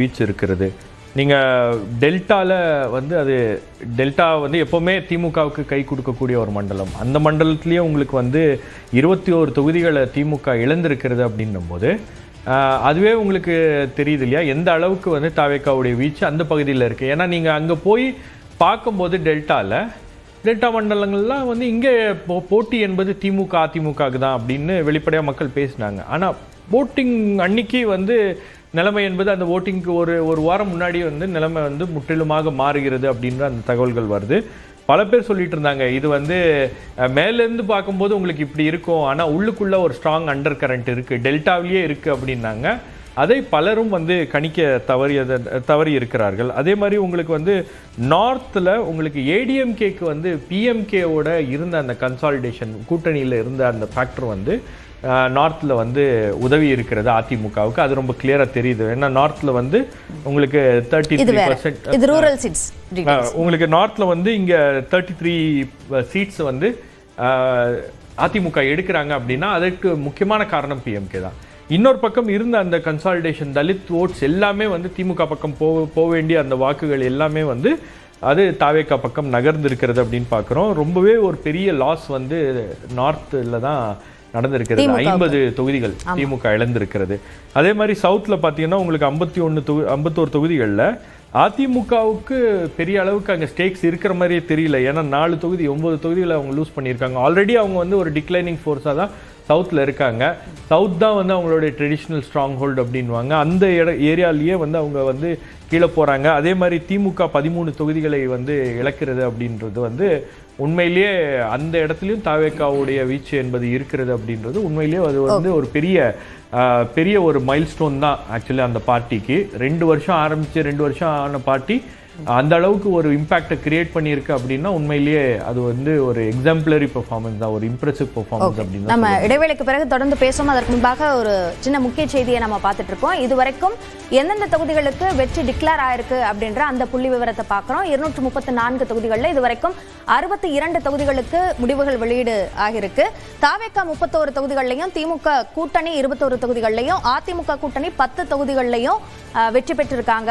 Beach இருக்கிறது. நீங்கள் டெல்டாவில் வந்து அது டெல்டா வந்து எப்போவுமே திமுகவுக்கு கை கொடுக்கக்கூடிய ஒரு மண்டலம். அந்த மண்டலத்துலேயே உங்களுக்கு வந்து 21 தொகுதிகளை திமுக இழந்திருக்கிறது அப்படின்னும் போது அதுவே உங்களுக்கு தெரியுது இல்லையா எந்த அளவுக்கு வந்து தாவேக்காவுடைய வீச்சு அந்த பகுதியில் இருக்குது. ஏன்னா நீங்கள் அங்கே போய் பார்க்கும்போது டெல்டா மண்டலங்கள்லாம் வந்து இங்கே போட்டி என்பது திமுக அதிமுகவுக்கு தான் அப்படின்னு வெளிப்படையாக மக்கள் பேசினாங்க. ஆனால் ஓட்டிங் அன்னைக்கு வந்து நிலைமை என்பது அந்த ஓட்டிங்க்கு ஒரு வாரம் முன்னாடி வந்து நிலைமை வந்து முற்றிலுமாக மாறுகிறது அப்படின்ற அந்த தகவல்கள் வருது. பல பேர் சொல்லிட்டு இருந்தாங்க இது வந்து மேலேருந்து பார்க்கும்போது உங்களுக்கு இப்படி இருக்கும், ஆனால் உள்ளுக்குள்ளே ஒரு ஸ்ட்ராங் அண்டர் கரண்ட் இருக்குது, டெல்டாவிலேயே இருக்குது அப்படின்னாங்க. அதை பலரும் வந்து கணிக்க தவறி இருக்கிறார்கள். அதே மாதிரி உங்களுக்கு வந்து நார்த்தில் உங்களுக்கு ஏடிஎம்கேக்கு வந்து பிஎம்கேவோட இருந்த அந்த கன்சாலிடேஷன் கூட்டணியில் இருந்த அந்த ஃபேக்டர் வந்து நார்த்தில் வந்து உதவி இருக்கிறது அதிமுகவுக்கு. அது ரொம்ப கிளியராக தெரியுது. ஏன்னா நார்த்தில் வந்து உங்களுக்கு 33% உங்களுக்கு நார்த்தில் வந்து இங்கே 33 சீட்ஸ் வந்து அதிமுக எடுக்கிறாங்க அப்படின்னா அதற்கு முக்கியமான காரணம் பிஎம்கே தான். இன்னொரு பக்கம் இருந்த அந்த கன்சாலிடேஷன் தலித் ஓட்ஸ் எல்லாமே வந்து திமுக பக்கம் போக வேண்டிய அந்த வாக்குகள் எல்லாமே வந்து அது தாவேக்கா பக்கம் நகர்ந்து இருக்கிறது அப்படின்னு பார்க்குறோம். ரொம்பவே ஒரு பெரிய லாஸ் வந்து நார்த்தில் தான் நடந்திருக்கிறது. 50 தொகுதிகள் திமுக இழந்திருக்கிறது. அதே மாதிரி சவுத்தில் பார்த்தீங்கன்னா உங்களுக்கு 51 தொகுதிகளில் அதிமுகவுக்கு பெரிய அளவுக்கு அங்கே ஸ்டேக்ஸ் இருக்கிற மாதிரியே தெரியல. ஏன்னா 9 தொகுதிகளை அவங்க லூஸ் பண்ணியிருக்காங்க. ஆல்ரெடி அவங்க வந்து ஒரு டிக்ளைனிங் ஃபோர்ஸாக தான் சவுத்தில் இருக்காங்க. சவுத் தான் வந்து அவங்களுடைய ட்ரெடிஷ்னல் ஸ்ட்ராங் ஹோல்டு அப்படின்வாங்க. அந்த ஏரியாலேயே வந்து அவங்க வந்து கீழே போகிறாங்க. அதே மாதிரி திமுக 13 தொகுதிகளை வந்து இழக்கிறது அப்படின்றது வந்து உண்மையிலேயே அந்த இடத்துலையும் தாவேக்காவுடைய வீச்சு என்பது இருக்கிறது அப்படின்றது உண்மையிலேயே அது வந்து ஒரு பெரிய ஒரு மைல்ஸ்டோன் தான் ஆக்சுவலி அந்த பார்ட்டிக்கு. 2 வருஷம் ஆரம்பித்து 2 வருஷம் ஆன பார்ட்டி அந்த அளவுக்கு ஒரு இம்பாக்டை கிரியேட் பண்ணியிருக்கு அப்படின்னா உண்மையிலேயே அது வந்து ஒரு எக்ஸாம்பிளரி பெர்ஃபார்மன்ஸ் தான், ஒரு இம்ப்ரெசிவ் பெர்ஃபார்மன்ஸ் அப்படின்னு. நம்ம இடைவேளைக்கு பிறகு தொடர்ந்து பேசுவோம். அதற்கு முன்பாக ஒரு சின்ன முக்கிய செய்தியை நம்ம பார்த்துட்டு இருக்கோம். இதுவரைக்கும் எந்தெந்த தொகுதிகளுக்கு வெற்றி டிக்ளேர் ஆயிருக்கு அப்படின்ற அந்த புள்ளி விவரத்தை பார்க்குறோம். 234 தொகுதிகளில் இதுவரைக்கும் 62 தொகுதிகளுக்கு முடிவுகள் வெளியீடு ஆகியிருக்கு. தாவேக்கா 31 தொகுதிகளிலையும், திமுக கூட்டணி 21 தொகுதிகளிலையும், அதிமுக கூட்டணி 10 தொகுதிகளிலையும் வெற்றி பெற்றிருக்காங்க.